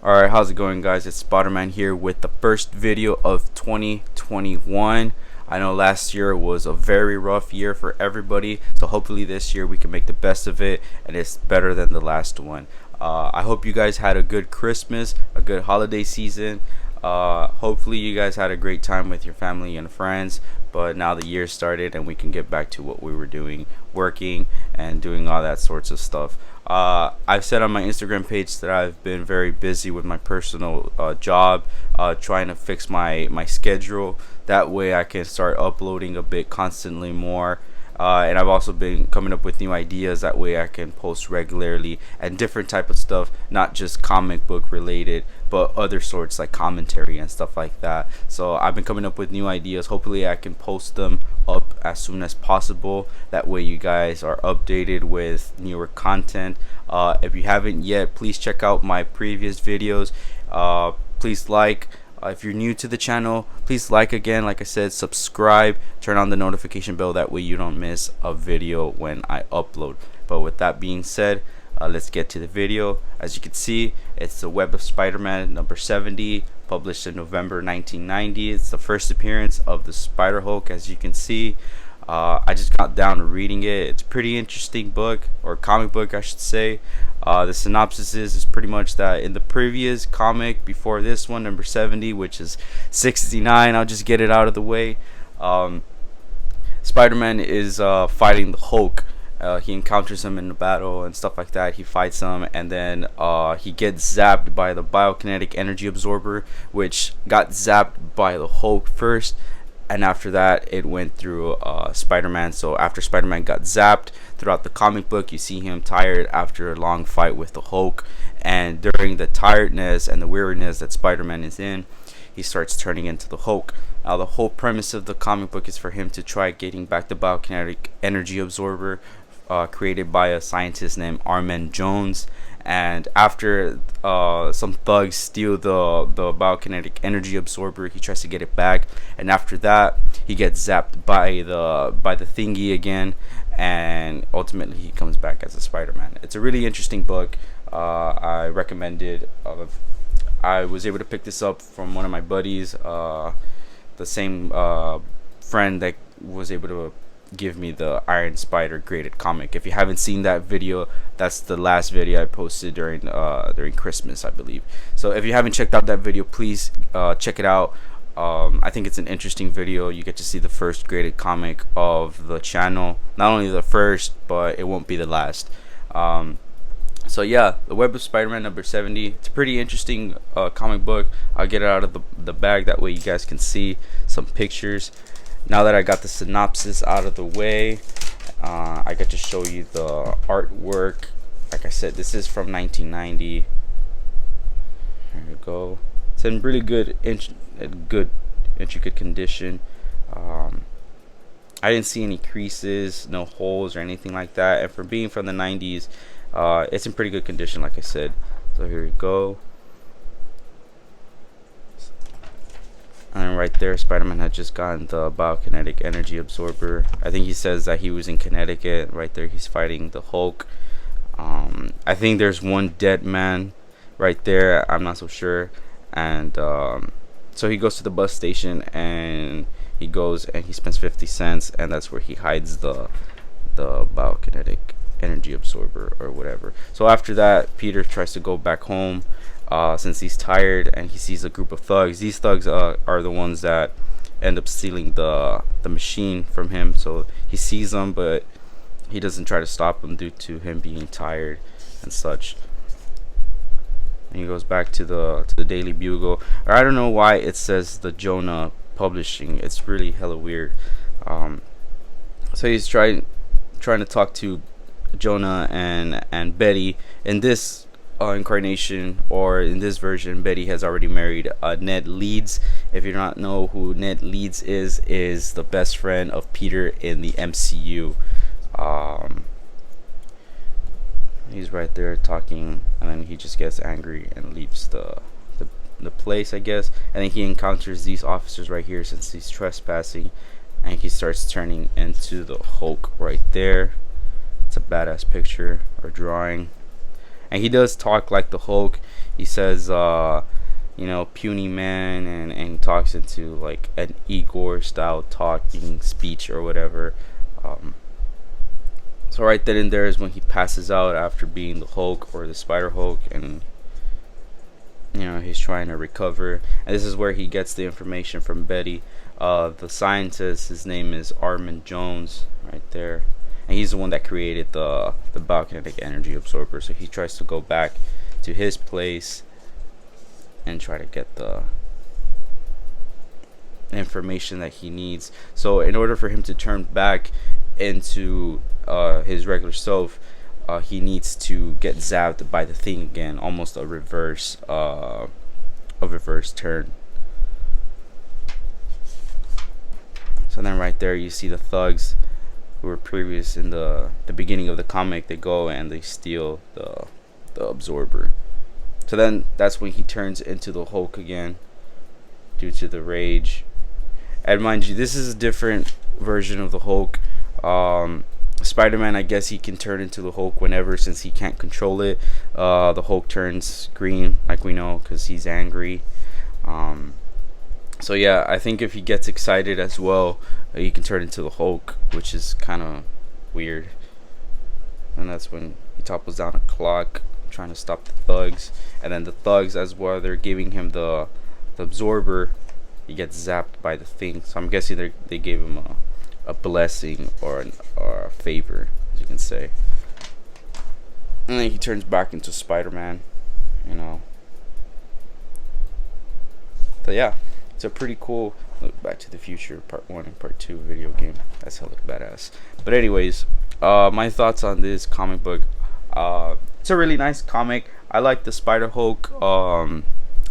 Alright, how's it going, guys? It's Spider-Man here with the first video of 2021. I know last year was a very rough year for everybody, so hopefully this year we can make the best of it and it's better than the last one. I hope you guys had a good Christmas, a good holiday season. Hopefully you guys had a great time with your family and friends, but now the year started and we can get back to what we were doing, working and doing all that sorts of stuff. I've said on my Instagram page that I've been very busy with my personal job, trying to fix my schedule. That way I can start uploading a bit constantly more. And I've also been coming up with new ideas. That way I can post regularly and different type of stuff, not just comic book related, but other sorts like commentary and stuff like that. So I've been coming up with new ideas. Hopefully I can post them up as soon as possible. That way you guys are updated with newer content. If you haven't yet, please check out my previous videos. Please like. If you're new to the channel, please like again. Like I said, subscribe, turn on the notification bell. That way you don't miss a video when I upload. But with that being said, let's get to the video. As you can see, it's the Web of Spider-Man number 70, published in November 1990. It's the first appearance of the Spider-Hulk, as you can see. I just got down to reading it. It's a pretty interesting book, or comic book I should say. The synopsis is pretty much that in the previous comic before this one, number 70, which is 69, I'll just get it out of the way. Spider-Man is fighting the Hulk. He encounters him in a battle and stuff like that. He fights him, and then he gets zapped by the biokinetic energy absorber, which got zapped by the Hulk first, and after that it went through Spider-Man. So after Spider-Man got zapped, throughout the comic book you see him tired after a long fight with the Hulk, and during the tiredness and the weariness that Spider-Man is in, he starts turning into the Hulk. Now the whole premise of the comic book is for him to try getting back the biokinetic energy absorber, created by a scientist named Armin Jones. And after some thugs steal the biokinetic energy absorber, he tries to get it back, and after that he gets zapped by the thingy again, and ultimately he comes back as a Spider-Man. It's a really interesting book. I recommend it. I was able to pick this up from one of my buddies, the same friend that was able to give me the Iron Spider graded comic. If you haven't seen that video, that's the last video I posted during Christmas, I believe. So if you haven't checked out that video, please check it out. I think it's an interesting video. You get to see the first graded comic of the channel. Not only the first, but it won't be the last. So yeah, the Web of Spider-Man number 70. It's a pretty interesting comic book. I'll get it out of the bag, that way you guys can see some pictures. Now that I got the synopsis out of the way, I get to show you the artwork. Like I said, this is from 1990. There we go. It's in really good intricate condition. I didn't see any creases, no holes or anything like that. And for being from the 90s, it's in pretty good condition, like I said. So here we go. And right there, Spider-Man had just gotten the biokinetic energy absorber. I think he says that he was in Connecticut. Right there, he's fighting the Hulk. I think there's one dead man right there. I'm not so sure. And so he goes to the bus station, and he goes and he spends 50 cents, and that's where he hides the biokinetic energy absorber or whatever. So after that, Peter tries to go back home. Since he's tired, and he sees a group of thugs. These thugs are the ones that end up stealing the machine from him. So he sees them, but he doesn't try to stop them due to him being tired and such. And he goes back to the Daily Bugle. Or I don't know why it says the Jonah Publishing. It's really hella weird. So he's trying to talk to Jonah and Betty. In this incarnation, or in this version, Betty has already married Ned Leeds. If you don't know who Ned Leeds is the best friend of Peter in the MCU. He's right there talking, and then he just gets angry and leaves the place, I guess. And then he encounters these officers right here, since he's trespassing, and he starts turning into the Hulk right there. It's a badass picture or drawing. And he does talk like the Hulk. He says, puny man, and talks into like an Igor style talking speech or whatever. Um, so right then and there is when he passes out after being the Hulk or the Spider Hulk, and he's trying to recover. And this is where he gets the information from Betty. The scientist, his name is Armin Jones, right there, and he's the one that created the biokinetic energy absorber. So he tries to go back to his place and try to get the information that he needs. So in order for him to turn back into his regular self, he needs to get zapped by the thing again, almost a reverse turn. So then right there you see the thugs who were previous in the beginning of the comic. They go and they steal the absorber. So then that's when he turns into the Hulk again due to the rage. And mind you, this is a different version of the Hulk. Spider-Man, I guess he can turn into the Hulk whenever, since he can't control it. The Hulk turns green, like we know, because he's angry. So yeah, I think if he gets excited as well, he can turn into the Hulk, which is kind of weird. And that's when he topples down a clock, trying to stop the thugs. And then the thugs, as well, they're giving him the absorber. He gets zapped by the thing. So I'm guessing they gave him a blessing or a favor, as you can say. And then he turns back into Spider-Man, So yeah, it's a pretty cool Back to the Future Part 1 and Part 2 video game. That's hella badass. But anyways, my thoughts on this comic book. It's a really nice comic. I like the Spider-Hulk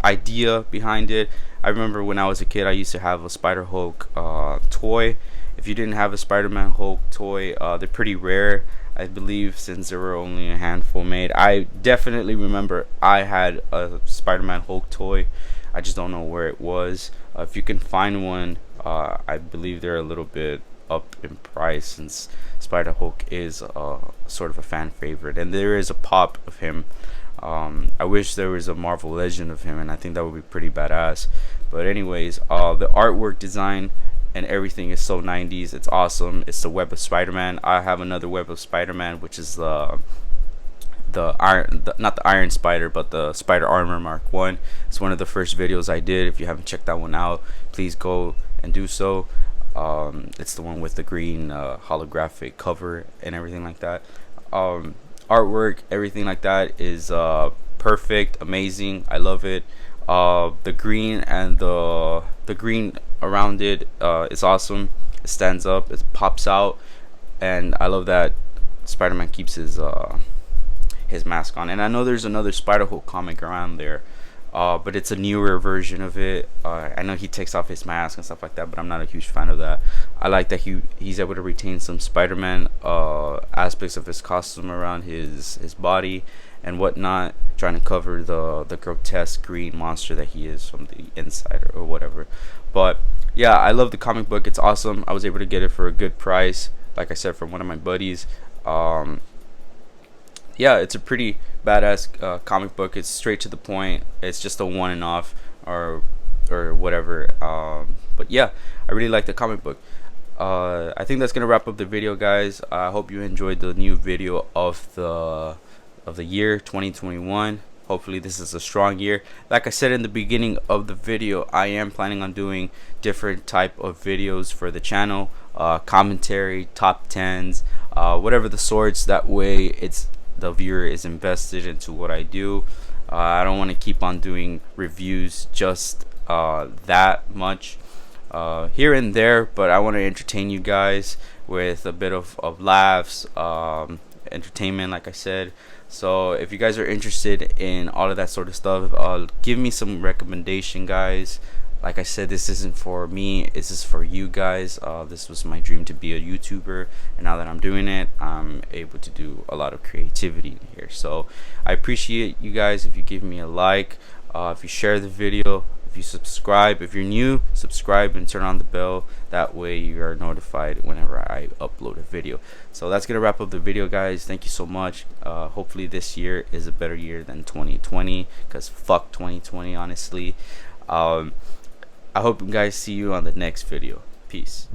idea behind it. I remember when I was a kid, I used to have a Spider-Hulk toy. If you didn't have a Spider-Man Hulk toy, they're pretty rare, I believe, since there were only a handful made. I definitely remember I had a Spider-Man Hulk toy. I just don't know where it was. If you can find one, I believe they're a little bit up in price, since Spider-Hulk is sort of a fan favorite, and there is a pop of him. I wish there was a Marvel Legend of him, and I think that would be pretty badass. But anyways, the artwork design and everything is so 90s. It's awesome. It's the Web of Spider-Man. I have another Web of Spider-Man, which is not the Iron Spider, but the Spider Armor Mark 1. It's one of the first videos I did. If you haven't checked that one out, please go and do so. It's the one with the green holographic cover and everything like that. Artwork, everything like that is perfect, amazing. I love it. The green and the green around it is awesome. It stands up, it pops out, and I love that Spider-Man keeps his mask on. And I know there's another Spider-Hulk comic around there, but it's a newer version of it. I know he takes off his mask and stuff like that, but I'm not a huge fan of that. I like that he's able to retain some Spider-Man aspects of his costume around his body and whatnot, trying to cover the grotesque green monster that he is from the inside or whatever. But yeah, I love the comic book. It's awesome. I was able to get it for a good price, like I said, from one of my buddies. Yeah, it's a pretty badass comic book. It's straight to the point. It's just a one and off or whatever. But yeah, I really like the comic book. I think that's gonna wrap up the video, guys. I hope you enjoyed the new video of the year 2021. Hopefully this is a strong year. Like I said in the beginning of the video, I am planning on doing different type of videos for the channel, commentary, top 10s, whatever the sorts. That way the viewer is invested into what I do. I don't want to keep on doing reviews just that much here and there, but I want to entertain you guys with a bit of laughs, entertainment, like I said. So if you guys are interested in all of that sort of stuff, give me some recommendation, guys. Like I said, this isn't for me, this is for you guys. This was my dream to be a YouTuber, and now that I'm doing it, I'm able to do a lot of creativity here. So I appreciate you guys if you give me a like, if you share the video, if you subscribe. If you're new, subscribe and turn on the bell. That way you are notified whenever I upload a video. So that's gonna wrap up the video, guys. Thank you so much. Hopefully this year is a better year than 2020, because fuck 2020, honestly. I hope you guys see you on the next video. Peace.